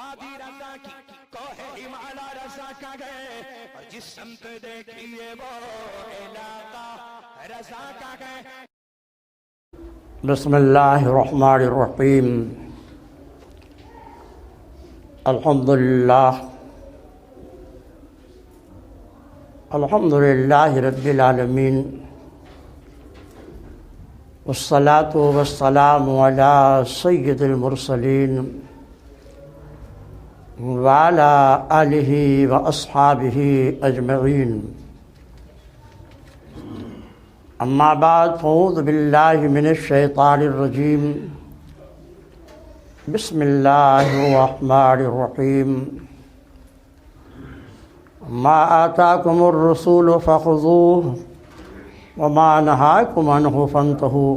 وادی رضا کی کوہ ہمالا رضا کا گئے اور جس سمت دیکھیے وہ علاقہ رضا کا گئے. بسم اللہ الرحمن الرحیم. الحمدللہ رب العالمین والصلاة والسلام علی سید المرسلین وعلى آلہ واصحابہ اجمعین. اما بعد فاعوذ باللہ من الشیطان الرجیم. بسم اللہ الرحمن الرحیم. ما آتاکم الرسول فخذوه وما نهاکم عنہ فانتہوا.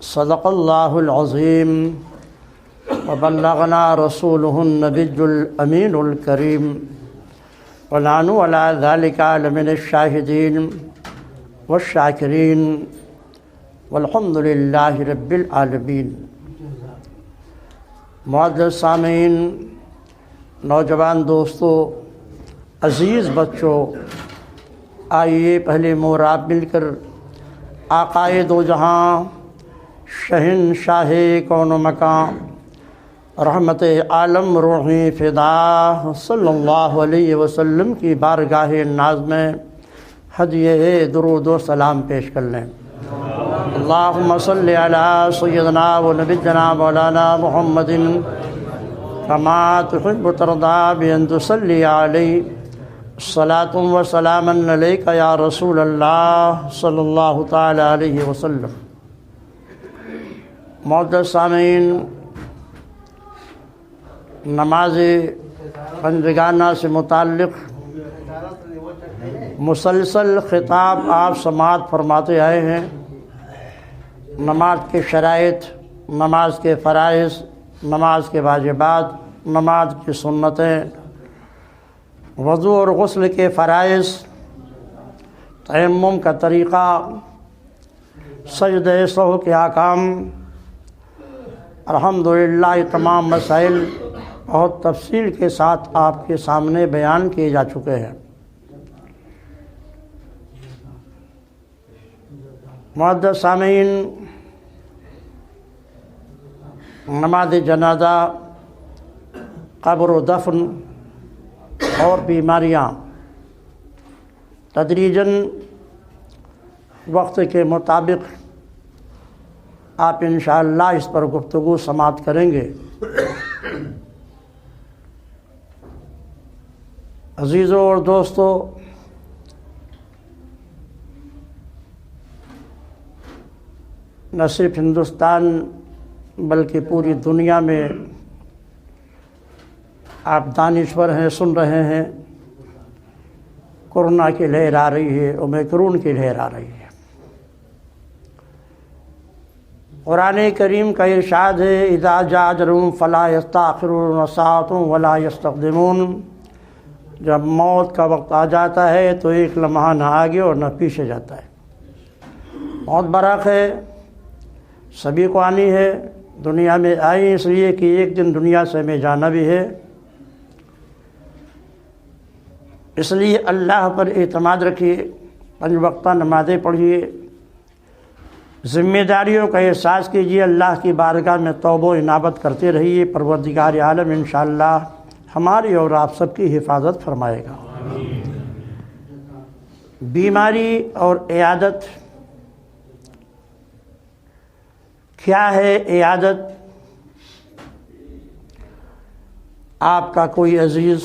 صدق اللہ العظیم وبلغنا رسوله النبی الامین الکریم ونحن علی ذلک لمن الشاہدین والشاکرین والحمد للہ رب العالمین. معزز سامعین، نوجوان دوستو، عزیز بچوں، آئیے پہلے موراب مل کر آقائے دو جہاں، شہنشاہ کون و مکان، رحمت عالم روحی فدا صلی اللہ علیہ وسلم کی بارگاہ ناز میں ہدیہ درود و سلام پیش کر لیں. اللہم صلی علی سیدنا و نبینا مولانا محمد کما تحب ترضا بأن تصلی علیہ صلاۃ و سلام علیک یا رسول اللہ صلی اللہ تعالی علیہ وسلم. معزز سامعین، نماز پنجگانہ سے متعلق مسلسل خطاب آپ سماعت فرماتے آئے ہیں. نماز کے شرائط، نماز کے فرائض، نماز کے واجبات، نماز کی سنتیں، وضو اور غسل کے فرائض، تیمم کا طریقہ، سجدہ سہو کے احکام، الحمدللہ یہ تمام مسائل بہت تفصیل کے ساتھ آپ کے سامنے بیان کیے جا چکے ہیں. معزز سامعین، نماز جنازہ، قبر و دفن اور بیماریاں تدریجاً وقت کے مطابق آپ انشاءاللہ اس پر گفتگو سماعت کریں گے. عزیزوں اور دوستو، نہ صرف ہندوستان بلکہ پوری دنیا میں آپ دانشور ہیں، سن رہے ہیں، کورونا کی لہر آ رہی ہے، اومیکرون کی لہر آ رہی ہے. قرآن کریم کا ارشاد ہے اذا جاء اجلهم فلا يستأخرون ساعة ولا يستقدمون. جب موت کا وقت آ جاتا ہے تو ایک لمحہ نہ آگے اور نہ پیچھے جاتا ہے. موت برحق ہے، سبھی کو آنی ہے. دنیا میں آئی اس لیے کہ ایک دن دنیا سے ہمیں جانا بھی ہے. اس لیے اللہ پر اعتماد رکھیے، 5 وقتہ نمازیں پڑھیے، ذمہ داریوں کا احساس کیجیے، اللہ کی بارگاہ میں توبہ و انابت کرتے رہیے. پروردگار عالم انشاءاللہ ہماری اور آپ سب کی حفاظت فرمائے گا. بیماری اور عیادت. کیا ہے عیادت؟ آپ کا کوئی عزیز،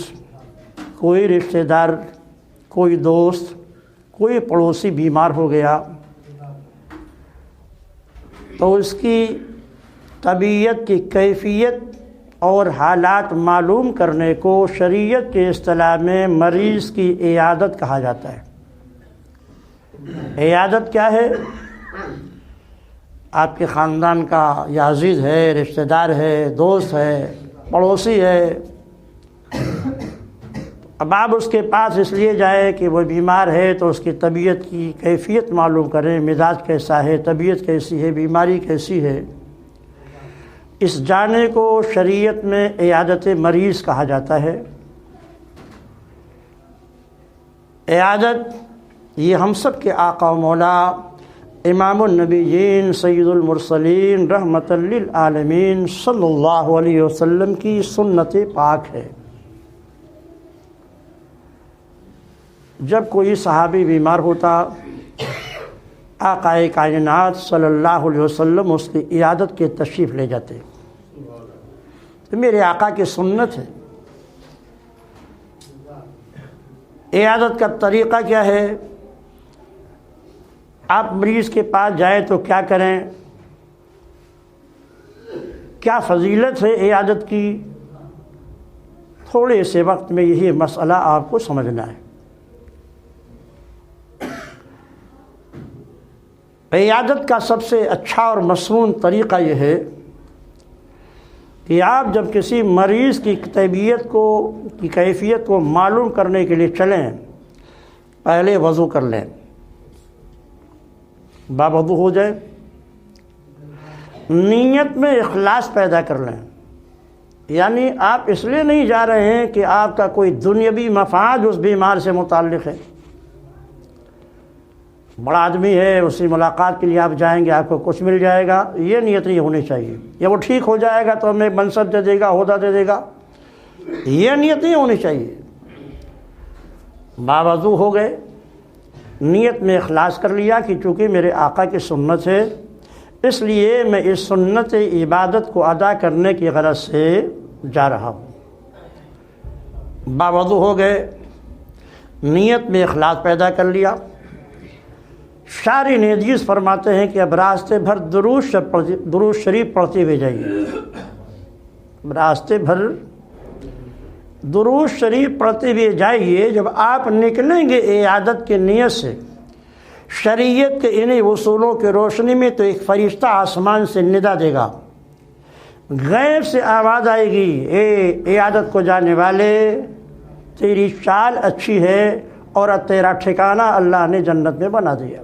کوئی رشتہ دار، کوئی دوست، کوئی پڑوسی بیمار ہو گیا تو اس کی طبیعت کی کیفیت اور حالات معلوم کرنے کو شریعت کے اصطلاح میں مریض کی عیادت کہا جاتا ہے. عیادت کیا ہے؟ آپ کے خاندان کا یا عزیز ہے، رشتہ دار ہے، دوست ہے، پڑوسی ہے. اب آپ اس کے پاس اس لیے جائیں کہ وہ بیمار ہے تو اس کی طبیعت کی کیفیت معلوم کریں، مزاج کیسا ہے، طبیعت کیسی ہے، بیماری کیسی ہے. اس جانے کو شریعت میں عیادت مریض کہا جاتا ہے۔ عیادت یہ ہم سب کے آقا و مولا امام النبیین سید المرسلین رحمۃ للعالمین صلی اللہ علیہ وسلم کی سنت پاک ہے۔ جب کوئی صحابی بیمار ہوتا، آقا کائنات صلی اللہ علیہ وسلم اس کی عیادت کے تشریف لے جاتے۔ تو میرے آقا کی سنت ہے۔ عیادت کا طریقہ کیا ہے؟ آپ مریض کے پاس جائیں تو کیا کریں؟ کیا فضیلت ہے عیادت کی؟ تھوڑے سے وقت میں یہی مسئلہ آپ کو سمجھنا ہے۔ عیادت کا سب سے اچھا اور مسنون طریقہ یہ ہے کہ آپ جب کسی مریض کی طبیعت کی کیفیت کو معلوم کرنے کے لیے چلیں، پہلے وضو کر لیں، باوضو ہو جائے، نیت میں اخلاص پیدا کر لیں۔ یعنی آپ اس لیے نہیں جا رہے ہیں کہ آپ کا کوئی دنیاوی مفاد اس بیمار سے متعلق ہے، بڑا آدمی ہے، اسی ملاقات کے لیے آپ جائیں گے، آپ کو کچھ مل جائے گا، یہ نیت نہیں ہونی چاہیے، یا وہ ٹھیک ہو جائے گا تو ہمیں منصب دے دے گا، عہدہ دے دے گا، یہ نیت نہیں ہونی چاہیے۔ باوضو ہو گئے، نیت میں اخلاص کر لیا کہ چونکہ میرے آقا کی سنت ہے، اس لیے میں اس سنت عبادت کو ادا کرنے کی غرض سے جا رہا ہوں۔ باوضو ہو گئے، نیت میں اخلاص پیدا کر لیا۔ شارح حدیث فرماتے ہیں کہ اب راستے بھر درود شریف پڑھتے ہوئے جائیے، راستے بھر درود شریف پڑھتے ہوئے جائیے۔ جب آپ نکلیں گے عیادت کے نیت سے، شریعت کے انہی اصولوں کے روشنی میں، تو ایک فرشتہ آسمان سے ندا دے گا، غیب سے آواز آئے گی، اے عیادت کو جانے والے، تیری چال اچھی ہے اور تیرا ٹھکانہ اللہ نے جنت میں بنا دیا۔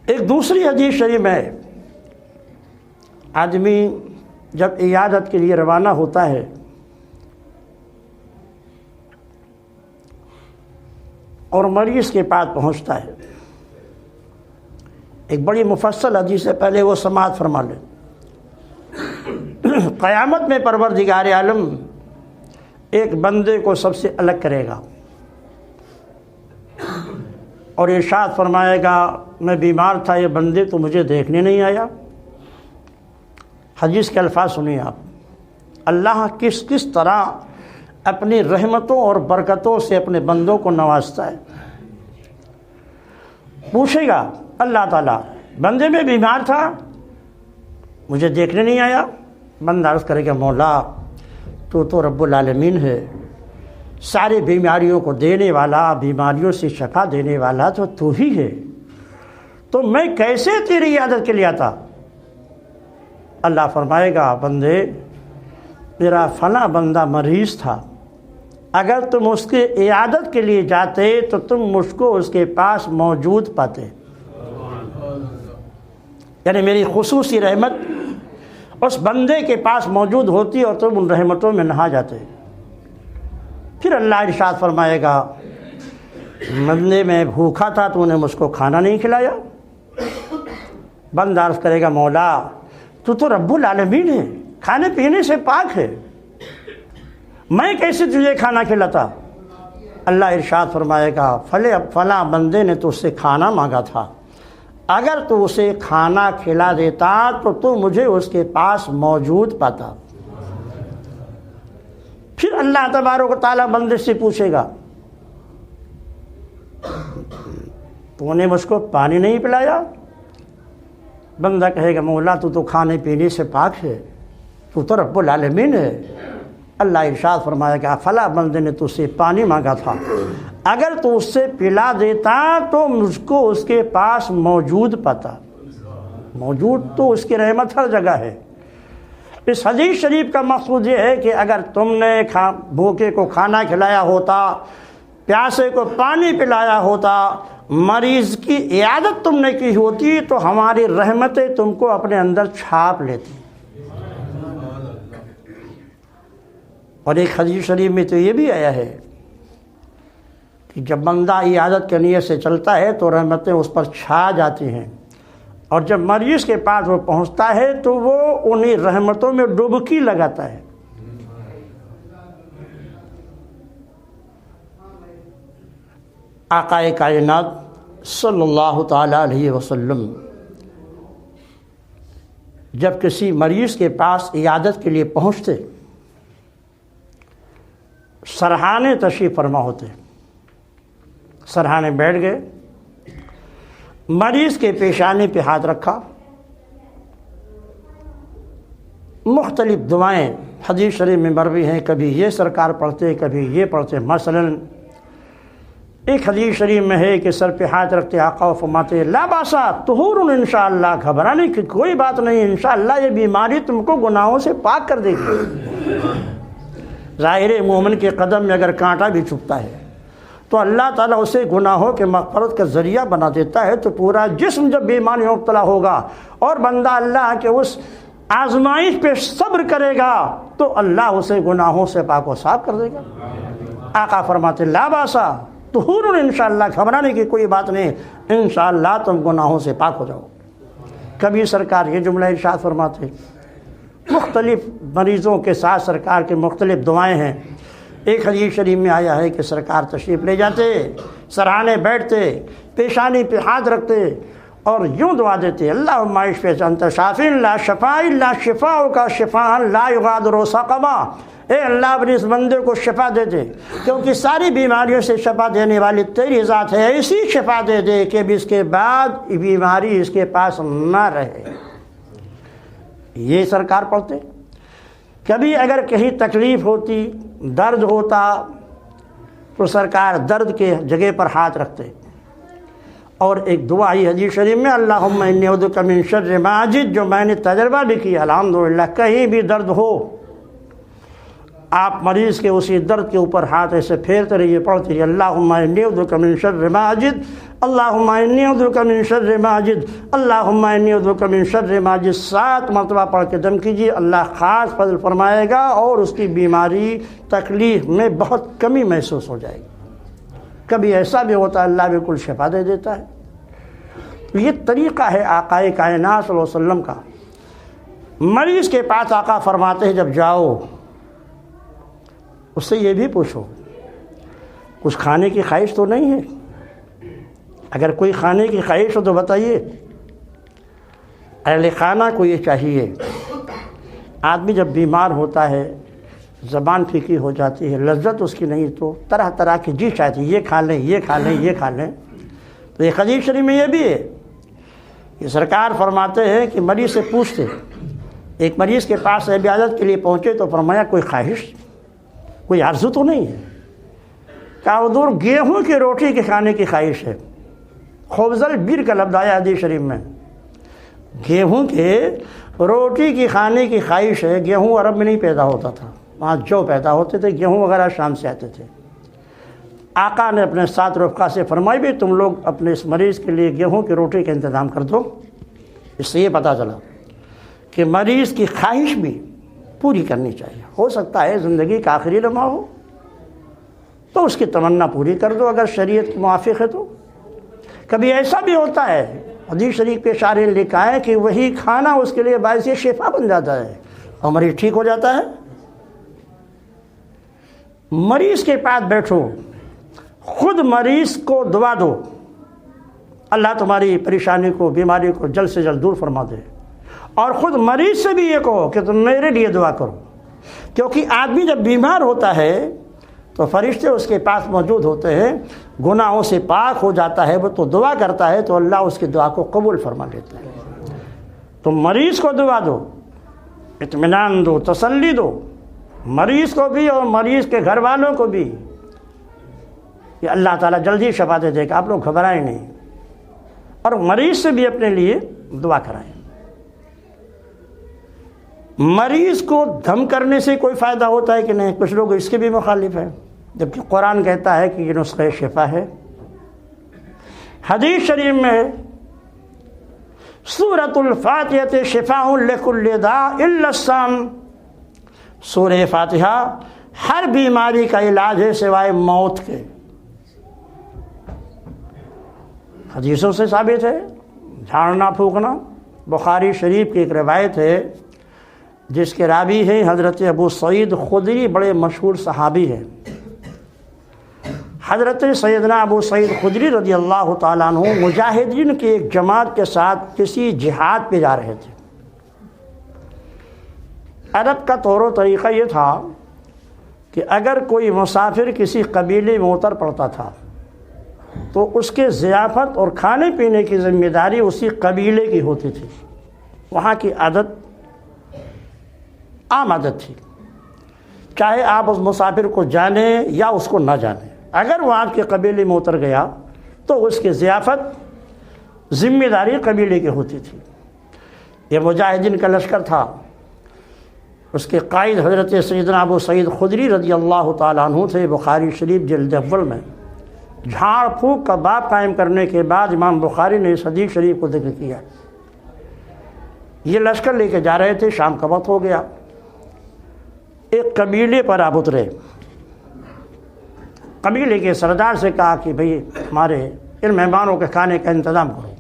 ایک دوسری حدیث شریف میں آدمی جب عیادت کے لیے روانہ ہوتا ہے اور مریض کے پاس پہنچتا ہے، ایک بڑی مفصل حدیث ہے، پہلے وہ سماعت فرما لیں۔ قیامت میں پروردگار عالم ایک بندے کو سب سے الگ کرے گا اور ارشاد فرمائے گا، میں بیمار تھا، یہ بندے تو مجھے دیکھنے نہیں آیا۔ حدیث کے الفاظ سنیے آپ، اللہ کس طرح اپنی رحمتوں اور برکتوں سے اپنے بندوں کو نوازتا ہے۔ پوچھے گا اللہ تعالیٰ، بندے میں بیمار تھا، مجھے دیکھنے نہیں آیا؟ بندہ عرض کرے گا، مولا تو رب العالمین ہے، سارے بیماریوں کو دینے والا، بیماریوں سے شفا دینے والا تو ہی ہے، تو میں کیسے تیری عیادت کے لیے آتا؟ اللہ فرمائے گا، بندے میرا فلاں بندہ مریض تھا، اگر تم اس کے عیادت کے لیے جاتے تو تم مجھ کو اس کے پاس موجود پاتے، یعنی میری خصوصی رحمت اس بندے کے پاس موجود ہوتی اور تم ان رحمتوں میں نہا جاتے۔ پھر اللہ ارشاد فرمائے گا، بندے میں بھوکا تھا تو نے مجھ کو کھانا نہیں کھلایا۔ بندہ عرض کرے گا، مولا تو رب العالمین ہے، کھانے پینے سے پاک ہے، میں کیسے تجھے کھانا کھلاتا؟ اللہ ارشاد فرمائے گا، فلاں بندے نے تو اس سے کھانا مانگا تھا، اگر تو اسے کھانا کھلا دیتا تو مجھے اس کے پاس موجود پاتا۔ پھر اللہ تبارک و تعالیٰ بندے سے پوچھے گا، تو نے مجھ کو پانی نہیں پلایا؟ بندہ کہے گا، مولا تو کھانے پینے سے پاک ہے، تو رب العالمین ہے۔ اللہ ارشاد فرمائے گا، فلاں بندے نے تو سے پانی مانگا تھا، اگر تو اس سے پلا دیتا تو مجھ کو اس کے پاس موجود پاتا۔ موجود تو اس کی رحمت ہر جگہ ہے۔ اس حدیث شریف کا مقصود یہ ہے کہ اگر تم نے بھوکے کو کھانا کھلایا ہوتا پیاسے کو پانی پلایا ہوتا، مریض کی عیادت تم نے کی ہوتی تو ہماری رحمتیں تم کو اپنے اندر چھاپ لیتی۔ اور ایک حدیث شریف میں تو یہ بھی آیا ہے کہ جب بندہ عیادت کی نیت سے چلتا ہے تو رحمتیں اس پر چھا جاتی ہیں، اور جب مریض کے پاس وہ پہنچتا ہے تو وہ انہی رحمتوں میں ڈبکی لگاتا ہے۔ آقائے کائنات صلی اللہ تعالیٰ علیہ وسلم جب کسی مریض کے پاس عیادت کے لیے پہنچتے، سرحانے تشریف فرما ہوتے، سرحانے بیٹھ گئے، مریض کے پیشانی پہ ہاتھ رکھا، مختلف دعائیں حدیث شریف میں مروی ہیں، کبھی یہ سرکار پڑھتے کبھی یہ پڑھتے۔ مثلاً ایک حدیث شریف میں ہے کہ سر پہ ہاتھ رکھتے آقا و فرماتے لا باسا طہور انشاءاللہ، گھبرانے کی کوئی بات نہیں، انشاءاللہ یہ بیماری تم کو گناہوں سے پاک کر دے گی۔ ظاہر مومن کے قدم میں اگر کانٹا بھی چھپتا ہے تو اللہ تعالیٰ اسے گناہوں کے مغفرت کا ذریعہ بنا دیتا ہے، تو پورا جسم جب بیماری میں مبتلا ہوگا اور بندہ اللہ کے اس آزمائش پہ صبر کرے گا تو اللہ اسے گناہوں سے پاک و صاف کر دے گا۔ آقا فرماتے لا باسا طہور انشاءاللہ، گھبرانے کی کوئی بات نہیں، انشاءاللہ تم گناہوں سے پاک ہو جاؤ۔ کبھی سرکار یہ جملہ ارشاد فرماتے، مختلف مریضوں کے ساتھ سرکار کے مختلف دعائیں ہیں۔ ایک حدیث شریف میں آیا ہے کہ سرکار تشریف لے جاتے، سرحانے بیٹھتے، پیشانی پہ ہاتھ رکھتے اور یوں دعا دیتے اللہم اشف انت شافی لا شفاء الا شفاءک شفاء لا یغادر سقما، اے اللہ اپنے اس بندے کو شفا دے دے کیونکہ ساری بیماریوں سے شفا دینے والی تیری ذات ہے، ایسی شفا دے دے کہ بھی اس کے بعد بیماری اس کے پاس نہ رہے۔ یہ سرکار پڑھتے۔ کبھی اگر کہیں تکلیف ہوتی، درد ہوتا تو سرکار درد کے جگہ پر ہاتھ رکھتے، اور ایک دعا ہی حدیث شریف میں اللہم انی اعوذ بک من شر ما اجد، جو میں نے تجربہ بھی کیا الحمدللہ، کہیں بھی درد ہو آپ مریض کے اسی درد کے اوپر ہاتھ ایسے پھیرتے رہیے، پڑھتے رہیے اللہم انی اعوذ بک من شر ما اجد، اللہم انی اعوذ بک من شر ما اجد، اللہم انی اعوذ بک من شر ما اجد، 7 مرتبہ پڑھ کے دم کیجیے، اللہ خاص فضل فرمائے گا اور اس کی بیماری تکلیف میں بہت کمی محسوس ہو جائے گی۔ کبھی ایسا بھی ہوتا ہے اللہ بالکل شفا دے دیتا ہے۔ یہ طریقہ ہے آقائے کائنات صلی اللہ علیہ وسلم کا۔ مریض کے پاس آقا فرماتے ہیں جب جاؤ اس سے یہ بھی پوچھو کچھ کھانے کی خواہش تو نہیں ہے، اگر کوئی کھانے کی خواہش ہو تو بتائیے۔ اہل خانہ کو یہ چاہیے، آدمی جب بیمار ہوتا ہے زبان پھیکی ہو جاتی ہے، لذت اس کی نہیں تو طرح طرح کی جی چاہتی ہے، یہ کھا لیں یہ کھا لیں یہ کھا لیں۔ تو ایک حدیث شریف میں یہ بھی ہے کہ سرکار فرماتے ہیں کہ مریض سے پوچھتے، ایک مریض کے پاس عیادت کے لیے پہنچے تو فرمایا کوئی خواہش، کوئی آرزو تو نہیں ہے؟ کہا حضور گیہوں کی روٹی کے کھانے کی خواہش ہے۔ خبز البر کا لفظ آیا حدیث شریف میں، گیہوں کے روٹی کی کھانے کی خواہش ہے۔ گیہوں عرب میں نہیں پیدا ہوتا تھا، وہاں جو پیدا ہوتے تھے گیہوں وغیرہ شام سے آتے تھے۔ آقا نے اپنے 7 رفقا سے فرمائی بھی تم لوگ اپنے اس مریض کے لیے گیہوں کی روٹی کا انتظام کر دو۔ اس سے یہ پتہ چلا کہ مریض کی خواہش بھی پوری کرنی چاہیے۔ ہو سکتا ہے زندگی کا آخری لمحہ ہو تو اس کی تمنا پوری کر دو اگر شریعت کے موافق ہے تو۔ کبھی ایسا بھی ہوتا ہے، حدیث شریف کے شارح نے لکھا ہے کہ وہی کھانا اس کے لیے باعث شفا بن جاتا ہے اور مریض ٹھیک ہو جاتا ہے۔ مریض کے پاس بیٹھو، خود مریض کو دعا دو اللہ تمہاری پریشانی کو، بیماری کو جلد سے جلد دور فرما دے، اور خود مریض سے بھی یہ کہو کہ تم میرے لیے دعا کرو، کیونکہ آدمی جب بیمار ہوتا ہے تو فرشتے اس کے پاس موجود ہوتے ہیں، گناہوں سے پاک ہو جاتا ہے وہ تو دعا کرتا ہے تو اللہ اس کی دعا کو قبول فرما لیتا ہے۔ تم مریض کو دعا دو، اطمینان دو، تسلی دو، مریض کو بھی اور مریض کے گھر والوں کو بھی، کہ اللہ تعالیٰ جلدی شفا دے دے گا، آپ لوگ گھبرائیں نہیں، اور مریض سے بھی اپنے لیے دعا کرائیں۔ مریض کو دم کرنے سے کوئی فائدہ ہوتا ہے کہ نہیں؟ کچھ لوگ اس کے بھی مخالف ہیں، جبکہ قرآن کہتا ہے کہ یہ نسخہ شفا ہے۔ حدیث شریف میں سورۃ الفاتحہ شفاء لکل داء الا السام، سورہ فاتحہ ہر بیماری کا علاج ہے سوائے موت کے۔ حدیثوں سے ثابت ہے۔ جھاڑنا پھونکنا، بخاری شریف کی ایک روایت ہے جس کے راوی ہیں حضرت ابو سعید خدری، بڑے مشہور صحابی ہیں۔ حضرت سیدنا ابو سعید خدری رضی اللہ تعالیٰ عنہ مجاہدین کی ایک جماعت کے ساتھ کسی جہاد پہ جا رہے تھے۔ عرب کا طور و طریقہ یہ تھا کہ اگر کوئی مسافر کسی قبیلے میں اتر پڑتا تھا تو اس کے ضیافت اور کھانے پینے کی ذمہ داری اسی قبیلے کی ہوتی تھی۔ وہاں کی عادت عام عادت تھی، چاہے آپ اس مسافر کو جانیں یا اس کو نہ جانیں، اگر وہ آپ کے قبیلے میں اتر گیا تو اس کی ضیافت ذمہ داری قبیلے کی ہوتی تھی۔ یہ مجاہدین کا لشکر تھا، اس کے قائد حضرت سیدنا ابو سعید خدری رضی اللہ تعالیٰ عنہ تھے۔ بخاری شریف جلد اول میں جھاڑ پھونک کا باب قائم کرنے کے بعد امام بخاری نے اس حدیث شریف کو ذکر کیا۔ یہ لشکر لے کے جا رہے تھے، شام کا وقت ہو گیا، ایک قبیلے پر آپ اترے۔ قبیلے کے سردار سے کہا کہ بھئی ہمارے ان مہمانوں کے کھانے کا انتظام کرو۔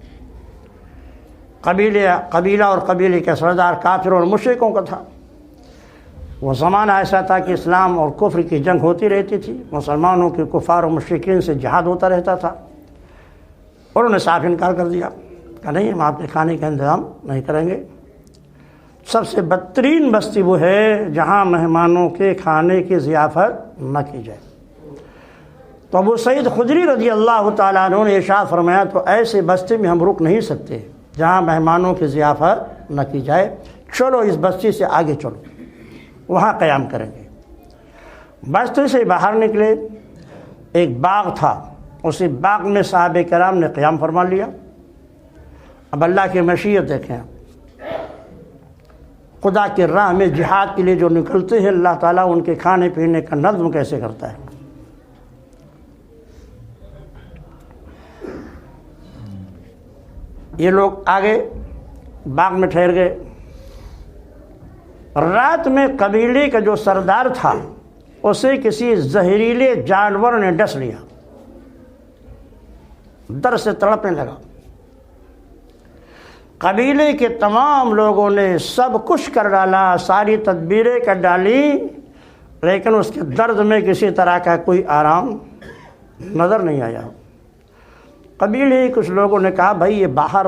قبیلہ اور قبیلے کے سردار کافروں اور مشرکوں کا تھا۔ وہ زمانہ ایسا تھا کہ اسلام اور کفر کی جنگ ہوتی رہتی تھی، مسلمانوں کے کفار و مشرکین سے جہاد ہوتا رہتا تھا، اور انہوں نے صاف انکار کر دیا، کہا نہیں ہم آپ کے کھانے کا انتظام نہیں کریں گے۔ سب سے بدترین بستی وہ ہے جہاں مہمانوں کے کھانے کی ضیافت نہ کی جائے۔ تو ابو سعید خدری رضی اللہ تعالیٰ عنہ نے ارشاد فرمایا تو ایسے بستی میں ہم رک نہیں سکتے جہاں مہمانوں کی ضیافت نہ کی جائے، چلو اس بستی سے آگے چلو، وہاں قیام کریں گے۔ بستی سے باہر نکلے، ایک باغ تھا، اسی باغ میں صحابہ کرام نے قیام فرما لیا۔ اب اللہ کی مشیت دیکھیں، خدا کی راہ میں جہاد کے لیے جو نکلتے ہیں اللہ تعالیٰ ان کے کھانے پینے کا نظم کیسے کرتا ہے۔ یہ لوگ آگے باغ میں ٹھہر گئے۔ رات میں قبیلے کا جو سردار تھا اسے کسی زہریلے جانور نے ڈس لیا، در سے تڑپنے لگا۔ قبیلے کے تمام لوگوں نے سب کچھ کر ڈالا، ساری تدبیریں کر ڈالی، لیکن اس کے درد میں کسی طرح کا کوئی آرام نظر نہیں آیا۔ قبیلے کچھ لوگوں نے کہا بھائی یہ باہر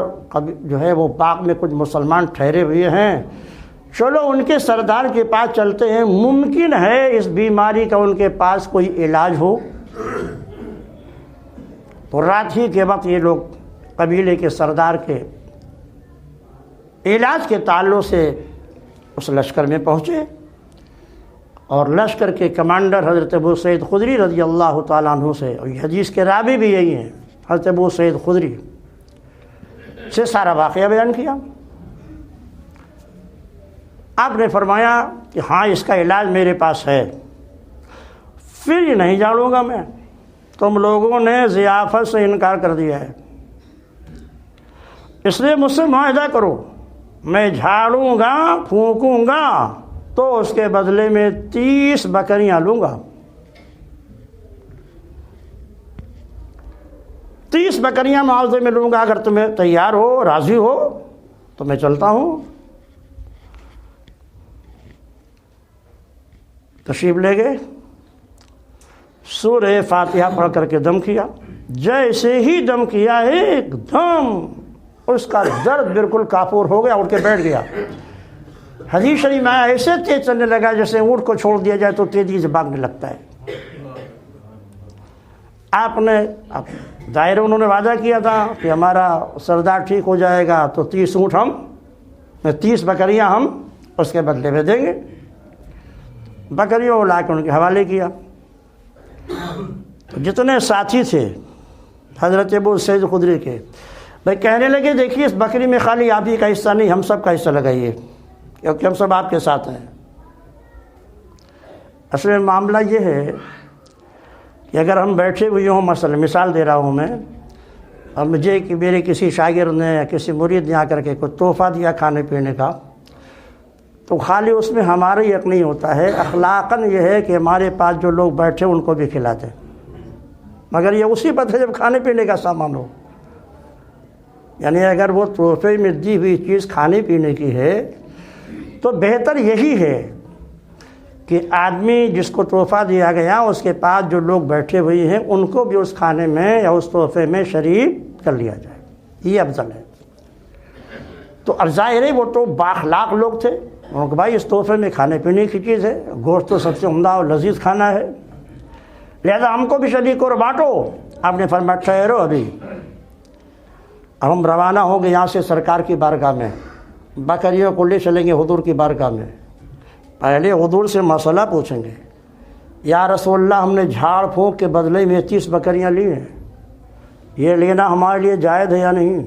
جو ہے وہ باغ میں کچھ مسلمان ٹھہرے ہوئے ہیں، چلو ان کے سردار کے پاس چلتے ہیں، ممکن ہے اس بیماری کا ان کے پاس کوئی علاج ہو۔ تو رات ہی کے وقت یہ لوگ قبیلے کے سردار کے علاج کے تعلق سے اس لشکر میں پہنچے، اور لشکر کے کمانڈر حضرت ابو سعید خدری رضی اللہ تعالیٰ عنہ سے، اور یہ حدیث کے راوی بھی یہی ہیں، حضرت ابو سعید خدری سے سارا واقعہ بیان کیا۔ آپ نے فرمایا کہ ہاں اس کا علاج میرے پاس ہے، پھر یہ نہیں جاڑوں گا میں، تم لوگوں نے ضیافت سے انکار کر دیا ہے، اس لیے مجھ سے معاہدہ کرو، میں جھاڑوں گا پھونکوں گا تو اس کے بدلے میں 30 بکریاں لوں گا، 30 بکریاں معاوضے میں لوں گا، اگر تمہیں تیار ہو راضی ہو تو میں چلتا ہوں۔ تشریف لے گئے، سورہ فاتحہ پڑھ کر کے دم کیا، جیسے ہی دم کیا ایک دم اس کا درد بالکل کافور ہو گیا، اٹھ کے بیٹھ گیا۔ حدیث شریف میں ایسے تیز چلنے لگا جیسے اونٹ کو چھوڑ دیا جائے تو تیزی سے بھاگنے لگتا ہے۔ آپ نے ظاہر انہوں نے وعدہ کیا تھا کہ ہمارا سردار ٹھیک ہو جائے گا تو 30 اونٹ 30 بکریاں ہم اس کے بدلے میں دیں گے۔ بکریوں کو لا کے ان کے حوالے کیا۔ جتنے ساتھی تھے حضرت ابو سعید خدری کے، بھائی کہنے لگے دیکھیے اس بکری میں خالی آپ ہی کا حصہ نہیں، ہم سب کا حصہ لگائیے، کیونکہ ہم سب آپ کے ساتھ ہیں۔ اصل میں معاملہ یہ ہے کہ اگر ہم بیٹھے ہوئے ہوں، مثلا مثال دے رہا ہوں میں، اب مجھے کہ میرے کسی شاگرد نے یا کسی مرید نے آ کر کے کوئی تحفہ دیا کھانے پینے کا، تو خالی اس میں ہمارا حق نہیں ہوتا ہے، اخلاقاً یہ ہے کہ ہمارے پاس جو لوگ بیٹھے ان کو بھی کھلاتے، مگر یہ اسی وقت ہے جب کھانے پینے کا سامان ہو۔ یعنی اگر وہ تحفے میں دی ہوئی چیز کھانے پینے کی ہے تو بہتر یہی ہے کہ آدمی جس کو تحفہ دیا گیا اس کے پاس جو لوگ بیٹھے ہوئے ہیں ان کو بھی اس کھانے میں یا اس تحفے میں شریک کر لیا جائے، یہ افضل ہے۔ تو ظاہر ہے وہ تو بااخلاق لوگ تھے، انہوں کہ بھائی اس تحفے میں کھانے پینے کی چیز ہے، گوشت تو سب سے عمدہ اور لذیذ کھانا ہے، لہذا ہم کو بھی شریک اور بانٹو۔ آپ نے فرمایا ٹھہرو، ابھی اب ہم روانہ ہوں گے یہاں سے سرکار کی بارگاہ میں، بکریوں کو لے چلیں گے حضور کی بارگاہ میں، پہلے حضور سے مسئلہ پوچھیں گے، یا رسول اللہ ہم نے جھاڑ پھونک کے بدلے میں 30 بکریاں لی ہیں، یہ لینا ہمارے لیے جائز ہے یا نہیں؟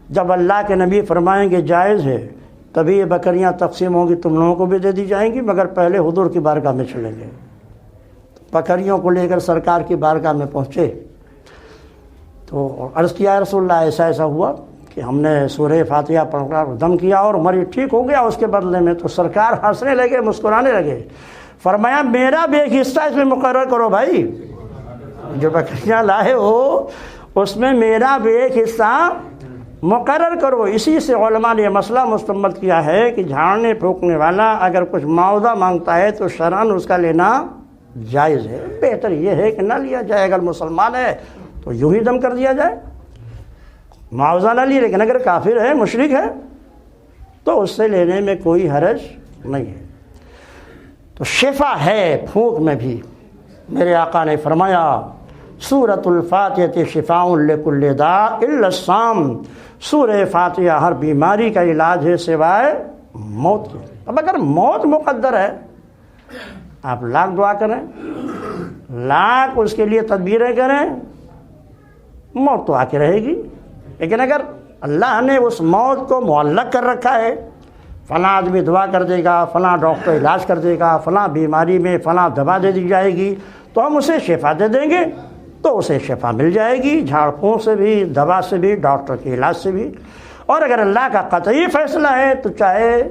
جب اللہ کے نبی فرمائیں گے جائز ہے تبھی یہ بکریاں تقسیم ہوں گی، تم لوگوں کو بھی دے دی جائیں گی، مگر پہلے حضور کی بارگاہ میں چلیں گے۔ بکریوں کو لے کر سرکار کی بارگاہ میں پہنچے تو عرض کیا رسول اللہ ایسا ایسا ہوا کہ ہم نے سورہ فاتحہ پڑھ کر دم کیا اور مریض ٹھیک ہو گیا اس کے بدلے میں۔ تو سرکار ہنسنے لگے، مسکرانے لگے، فرمایا میرا بھی ایک حصہ اس میں مقرر کرو بھائی، جو بکریاں لائے ہو اس میں میرا بھی ایک حصہ مقرر کرو۔ اسی سے علماء نے یہ مسئلہ مستمد کیا ہے کہ جھاڑنے پھونکنے والا اگر کچھ معاوضہ مانگتا ہے تو شرعاً اس کا لینا جائز ہے، بہتر یہ ہے کہ نہ لیا جائے، اگر مسلمان ہے تو یوں ہی دم کر دیا جائے، معاوضہ نہ لیے، لیکن اگر کافر ہے مشرک ہے تو اس سے لینے میں کوئی حرج نہیں ہے۔ تو شفا ہے پھونک میں بھی، میرے آقا نے فرمایا سورۃ الفاتحہ شفاء لکل داء الا السام، سورہ فاتحہ ہر بیماری کا علاج ہے سوائے موت کے۔ اب اگر موت مقدر ہے آپ لاکھ دعا کریں، لاکھ اس کے لیے تدبیریں کریں، موت تو آ کے رہے گی، لیکن اگر اللہ نے اس موت کو معلق کر رکھا ہے، فلاں آدمی دعا کر دے گا، فلاں ڈاکٹر علاج کر دے گا، فلاں بیماری میں فلاں دوا دے دی جائے گی، تو ہم اسے شفا دے دیں گے، تو اسے شفا مل جائے گی، جھاڑ پھونک سے بھی، دوا سے بھی، ڈاکٹر کے علاج سے بھی۔ اور اگر اللہ کا قطعی فیصلہ ہے تو چاہے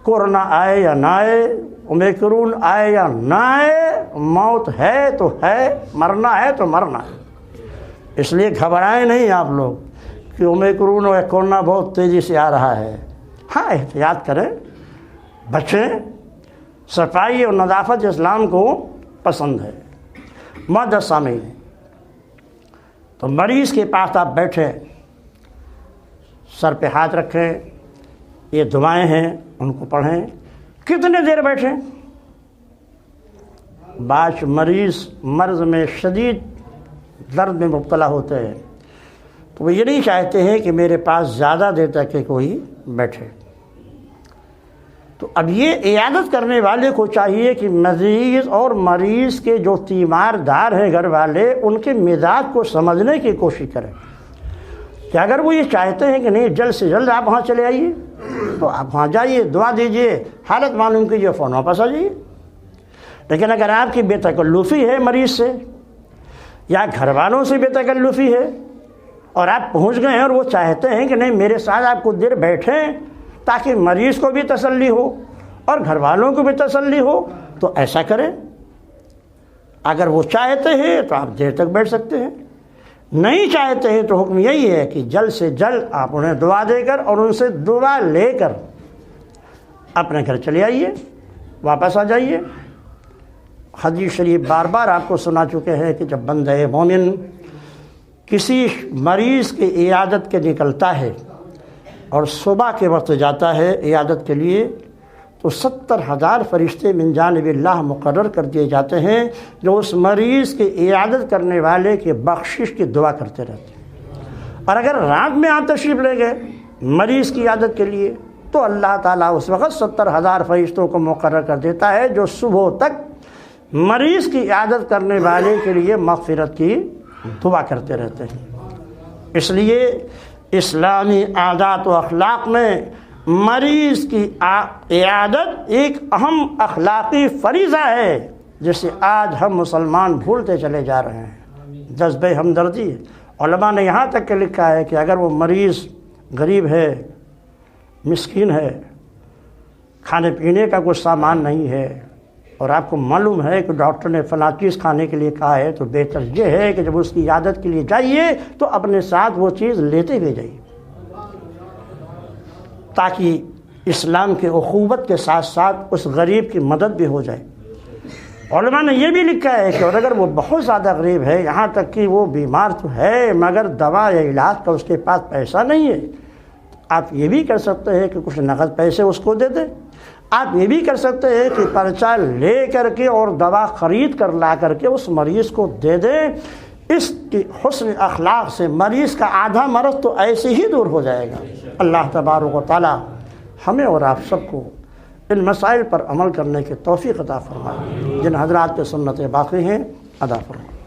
کورونا آئے یا نہ آئے، اومیکرون آئے یا نہ آئے، موت ہے تو ہے، مرنا ہے تو مرنا ہے۔ اس لیے گھبرائیں نہیں آپ لوگ کہ اومیکرون اور کورونا بہت تیزی سے آ رہا ہے، ہاں احتیاط کریں، بچیں، صفائی اور نظافت اسلام کو پسند ہے۔ معزز سامعین، تو مریض کے پاس آپ بیٹھیں، سر پہ ہاتھ رکھیں، یہ دعائیں ہیں ان کو پڑھیں، کتنے دیر بیٹھیں؟ بعض مریض مرض میں شدید درد میں مبتلا ہوتے ہیں تو وہ یہ نہیں چاہتے ہیں کہ میرے پاس زیادہ دیر تک کہ کوئی بیٹھے، تو اب یہ عیادت کرنے والے کو چاہیے کہ مریض اور مریض کے جو تیماردار ہیں گھر والے، ان کے مزاج کو سمجھنے کی کوشش کریں کہ اگر وہ یہ چاہتے ہیں کہ نہیں جلد سے جلد آپ وہاں چلے آئیے تو آپ وہاں جائیے، دعا دیجئے، حالت معلوم کیجیے، فون واپس آ جائیے۔ لیکن اگر آپ کی بے تکلفی ہے مریض سے یا گھر والوں سے بے تکلفی ہے اور آپ پہنچ گئے ہیں اور وہ چاہتے ہیں کہ نہیں میرے ساتھ آپ کچھ دیر بیٹھیں تاکہ مریض کو بھی تسلی ہو اور گھر والوں کو بھی تسلی ہو، تو ایسا کریں۔ اگر وہ چاہتے ہیں تو آپ دیر تک بیٹھ سکتے ہیں، نہیں چاہتے ہیں تو حکم یہی ہے کہ جلد سے جلد آپ انہیں دعا دے کر اور ان سے دعا لے کر اپنے گھر چلے آئیے، واپس آ جائیے۔ حدیث شریف بار بار آپ کو سنا چکے ہیں کہ جب بندہ مومن کسی مریض کی عیادت کے نکلتا ہے اور صبح کے وقت جاتا ہے عیادت کے لیے تو 70,000 فرشتے من جانب اللہ مقرر کر دیے جاتے ہیں جو اس مریض کی عیادت کرنے والے کی بخشش کی دعا کرتے رہتے ہیں۔ اور اگر رات میں آپ تشریف لے گئے مریض کی عیادت کے لیے تو اللہ تعالیٰ اس وقت 70,000 فرشتوں کو مقرر کر دیتا ہے جو صبح تک مریض کی عیادت کرنے والے کے لیے مغفرت کی دعا کرتے رہتے ہیں۔ اس لیے اسلامی عادات و اخلاق میں مریض کی عیادت ایک اہم اخلاقی فریضہ ہے جسے آج ہم مسلمان بھولتے چلے جا رہے ہیں، جذبہ ہمدردی۔ علماء نے یہاں تک کہ لکھا ہے کہ اگر وہ مریض غریب ہے، مسکین ہے، کھانے پینے کا کوئی سامان نہیں ہے، اور آپ کو معلوم ہے کہ ڈاکٹر نے فلاں چیز کھانے کے لیے کہا ہے، تو بہتر یہ ہے کہ جب اس کی عیادت کے لیے جائیے تو اپنے ساتھ وہ چیز لیتے ہوئے جائیے، تاکہ اسلام کے اخوت کے ساتھ ساتھ اس غریب کی مدد بھی ہو جائے۔ علماء نے یہ بھی لکھا ہے کہ اور اگر وہ بہت زیادہ غریب ہے، یہاں تک کہ وہ بیمار تو ہے مگر دوا یا علاج کا اس کے پاس پیسہ نہیں ہے، آپ یہ بھی کر سکتے ہیں کہ کچھ نقد پیسے اس کو دے دیں۔ آپ یہ بھی کر سکتے ہیں کہ پرچہ لے کر کے اور دوا خرید کر لا کر کے اس مریض کو دے دیں۔ اس کی حسن اخلاق سے مریض کا آدھا مرض تو ایسے ہی دور ہو جائے گا۔ اللہ تبارک و تعالی ہمیں اور آپ سب کو ان مسائل پر عمل کرنے کی توفیق عطا فرمائے۔ جن حضرات پہ سنتیں باقی ہیں ادا فرمائے۔